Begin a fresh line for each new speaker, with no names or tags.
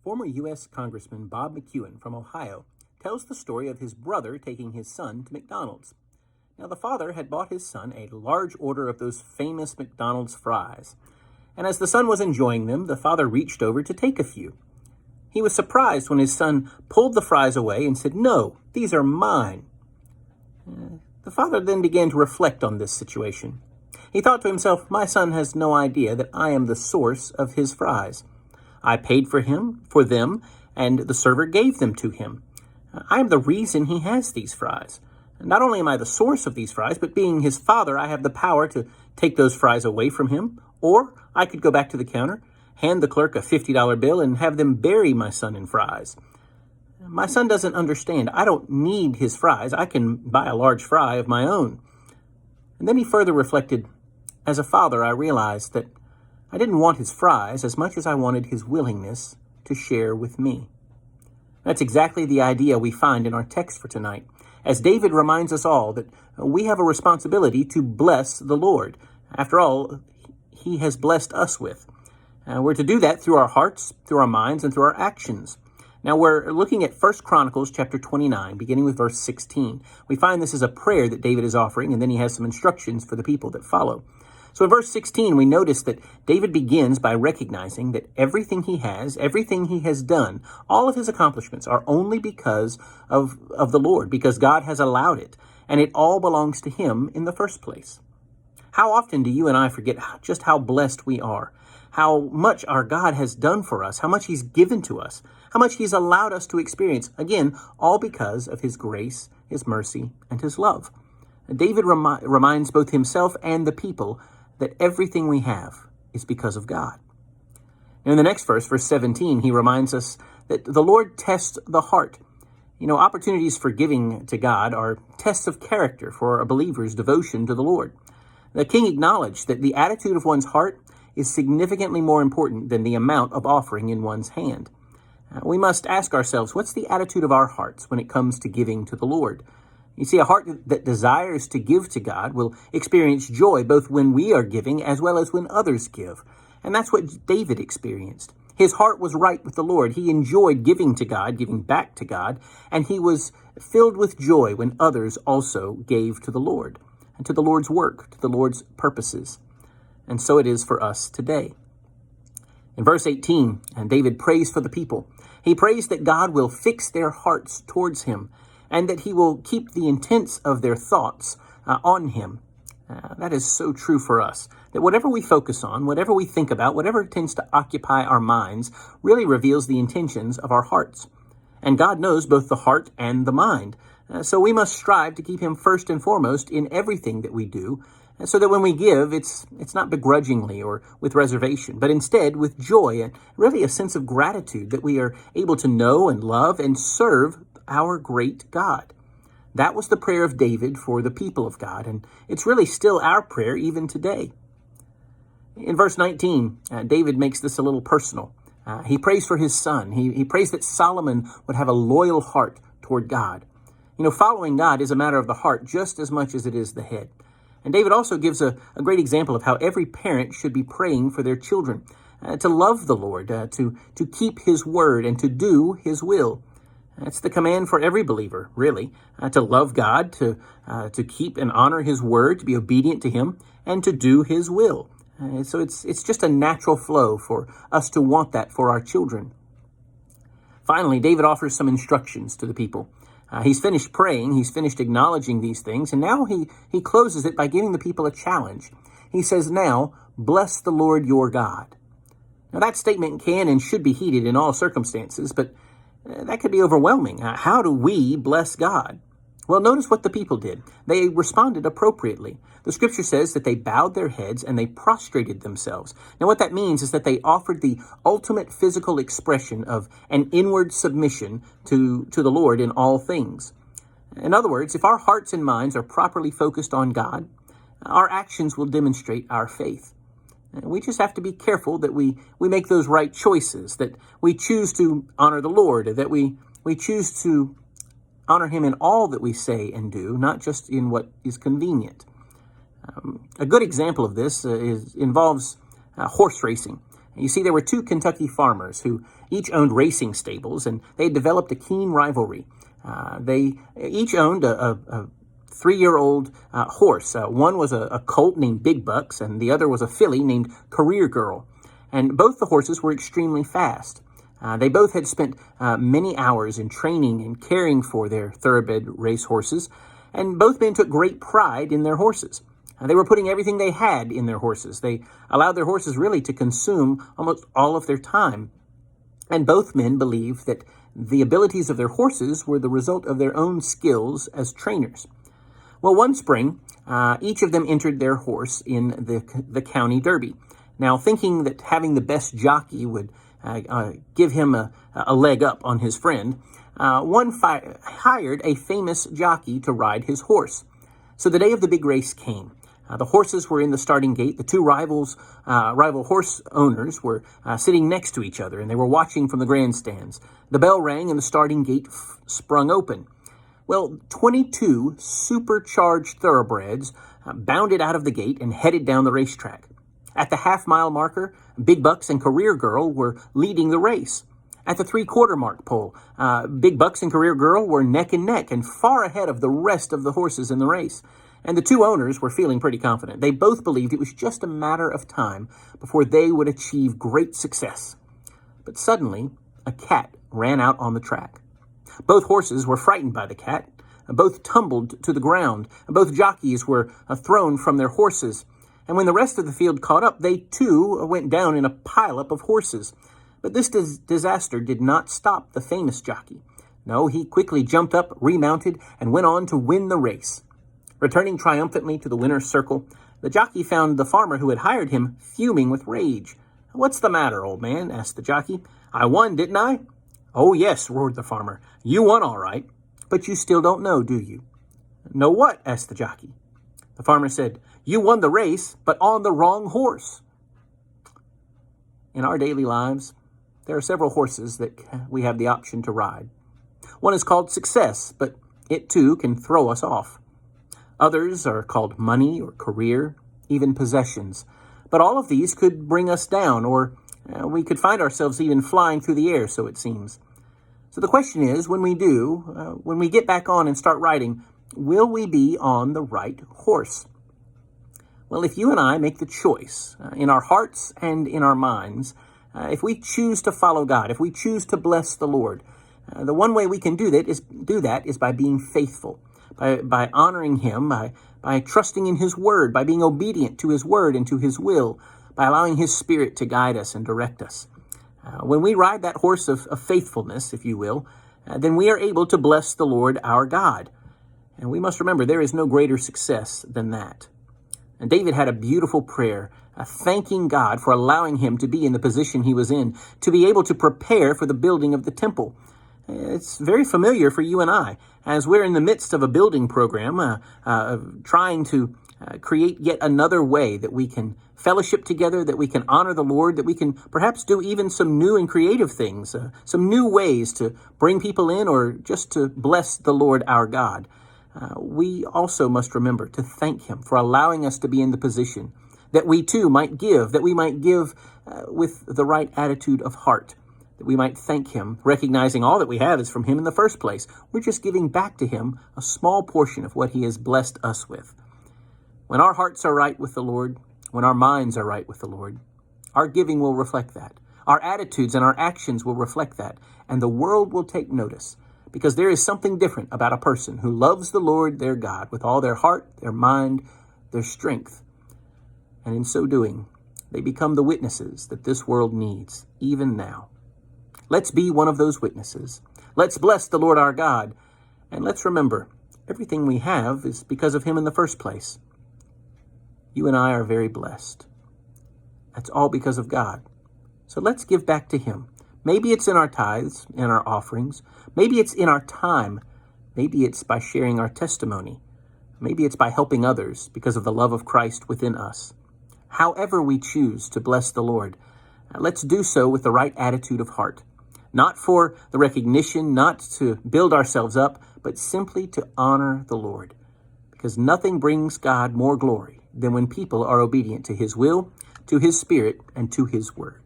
Former U.S. Congressman Bob McEwen from Ohio tells the story of his brother taking his son to McDonald's. Now, the father had bought his son a large order of those famous McDonald's fries, and as the son was enjoying them, the father reached over to take a few. He was surprised when his son pulled the fries away and said, "No, these are mine." The father then began to reflect on this situation. He thought to himself, "My son has no idea that I am the source of his fries. I paid for them, and the server gave them to him. I am the reason he has these fries. Not only am I the source of these fries, but being his father, I have the power to take those fries away from him, or I could go back to the counter, hand the clerk a $50 bill, and have them bury my son in fries. My son doesn't understand. I don't need his fries. I can buy a large fry of my own." And then he further reflected, "As a father, I realized that I didn't want his fries as much as I wanted his willingness to share with me." That's exactly the idea we find in our text for tonight, as David reminds us all that we have a responsibility to bless the Lord. After all, he has blessed us with. We're to do that through our hearts, through our minds, and through our actions. Now, we're looking at 1 Chronicles chapter 29, beginning with verse 16. We find this is a prayer that David is offering, and then he has some instructions for the people that follow. So in verse 16, we notice that David begins by recognizing that everything he has, everything he has done, all of his accomplishments are only because of the Lord, because God has allowed it, and it all belongs to him in the first place. How often do you and I forget just how blessed we are, how much our God has done for us, how much he's given to us, how much he's allowed us to experience, again, all because of his grace, his mercy, and his love. David reminds both himself and the people that everything we have is because of God. In the next verse, verse 17, he reminds us that the Lord tests the heart. Opportunities for giving to God are tests of character for a believer's devotion to the Lord. The king acknowledged that the attitude of one's heart is significantly more important than the amount of offering in one's hand. We must ask ourselves, what's the attitude of our hearts when it comes to giving to the Lord? You see, a heart that desires to give to God will experience joy both when we are giving as well as when others give. And that's what David experienced. His heart was right with the Lord. He enjoyed giving to God, giving back to God, and he was filled with joy when others also gave to the Lord, and to the Lord's work, to the Lord's purposes. And so it is for us today. In verse 18, David prays for the people. He prays that God will fix their hearts towards him, and that he will keep the intents of their thoughts on him. That is so true for us, that whatever we focus on, whatever we think about, whatever tends to occupy our minds, really reveals the intentions of our hearts. And God knows both the heart and the mind. So we must strive to keep him first and foremost in everything that we do, so that when we give, it's not begrudgingly or with reservation, but instead with joy and really a sense of gratitude that we are able to know and love and serve our great God. That was the prayer of David for the people of God, and it's really still our prayer even today. In verse 19, David makes this a little personal. He prays for his son. He prays that Solomon would have a loyal heart toward God. Following God is a matter of the heart just as much as it is the head. And David also gives a great example of how every parent should be praying for their children, to love the Lord, to keep his word, and to do his will. It's the command for every believer, really, to love God, to keep and honor his word, to be obedient to him, and to do his will. So it's just a natural flow for us to want that for our children. Finally, David offers some instructions to the people. He's finished praying, he's finished acknowledging these things, and now he closes it by giving the people a challenge. He says, "Now, bless the Lord your God." Now, that statement can and should be heeded in all circumstances, but that could be overwhelming. How do we bless God? Well, notice what the people did. They responded appropriately. The scripture says that they bowed their heads and they prostrated themselves. Now, what that means is that they offered the ultimate physical expression of an inward submission to the Lord in all things. In other words, if our hearts and minds are properly focused on God, our actions will demonstrate our faith. And we just have to be careful that we make those right choices, that we choose to honor the Lord, that we choose to honor him in all that we say and do, not just in what is convenient. A good example of this involves horse racing. You see, there were two Kentucky farmers who Each owned racing stables, and they had developed a keen rivalry. They each owned a 3-year-old horse. One was a colt named Big Bucks, and the other was a filly named Career Girl. And both the horses were extremely fast. They both had spent many hours in training and caring for their thoroughbred race horses, and both men took great pride in their horses. They were putting everything they had in their horses. They allowed their horses really to consume almost all of their time. And both men believed that the abilities of their horses were the result of their own skills as trainers. Well, one spring, each of them entered their horse in the county derby. Now, thinking that having the best jockey would give him a leg up on his friend, one hired a famous jockey to ride his horse. So the day of the big race came. The horses were in the starting gate. The two rival horse owners were sitting next to each other, and they were watching from the grandstands. The bell rang, and the starting gate sprung open. Well, 22 supercharged thoroughbreds bounded out of the gate and headed down the racetrack. At the half-mile marker, Big Bucks and Career Girl were leading the race. At the 3/4 mark pole, Big Bucks and Career Girl were neck and neck and far ahead of the rest of the horses in the race. And the two owners were feeling pretty confident. They both believed it was just a matter of time before they would achieve great success. But suddenly, a cat ran out on the track. Both horses were frightened by the cat. Both tumbled to the ground. Both jockeys were thrown from their horses. And when the rest of the field caught up, they too went down in a pileup of horses. But this disaster did not stop the famous jockey. No, he quickly jumped up, remounted, and went on to win the race. Returning triumphantly to the winner's circle, the jockey found the farmer who had hired him fuming with rage. "What's the matter, old man?" asked the jockey. "I won, didn't I?" "Oh, yes," roared the farmer. "You won all right. But you still don't know, do you?" "Know what?" asked the jockey. The farmer said, "You won the race, but on the wrong horse." In our daily lives, there are several horses that we have the option to ride. One is called success, but it too can throw us off. Others are called money or career, even possessions. But all of these could bring us down, or we could find ourselves even flying through the air, so it seems. So the question is, when we get back on and start riding, will we be on the right horse? Well, if you and I make the choice in our hearts and in our minds, if we choose to follow God, if we choose to bless the Lord, the one way we can do that is by being faithful, by honoring Him, by trusting in His Word, by being obedient to His Word and to His will, by allowing His Spirit to guide us and direct us. When we ride that horse of faithfulness, if you will, then we are able to bless the Lord our God. And we must remember there is no greater success than that. And David had a beautiful prayer, thanking God for allowing him to be in the position he was in, to be able to prepare for the building of the temple. It's very familiar for you and I, as we're in the midst of a building program, trying to create yet another way that we can fellowship together, that we can honor the Lord, that we can perhaps do even some new and creative things, some new ways to bring people in or just to bless the Lord our God. We also must remember to thank Him for allowing us to be in the position that we too might give, that we might give with the right attitude of heart, that we might thank Him, recognizing all that we have is from Him in the first place. We're just giving back to Him a small portion of what He has blessed us with. When our hearts are right with the Lord, when our minds are right with the Lord, our giving will reflect that. Our attitudes and our actions will reflect that, and the world will take notice. Because there is something different about a person who loves the Lord their God with all their heart, their mind, their strength. And in so doing, they become the witnesses that this world needs, even now. Let's be one of those witnesses. Let's bless the Lord our God. And let's remember, everything we have is because of Him in the first place. You and I are very blessed. That's all because of God. So let's give back to Him. Maybe it's in our tithes, in our offerings. Maybe it's in our time. Maybe it's by sharing our testimony. Maybe it's by helping others because of the love of Christ within us. However we choose to bless the Lord, let's do so with the right attitude of heart. Not for the recognition, not to build ourselves up, but simply to honor the Lord. Because nothing brings God more glory than when people are obedient to His will, to His Spirit, and to His Word.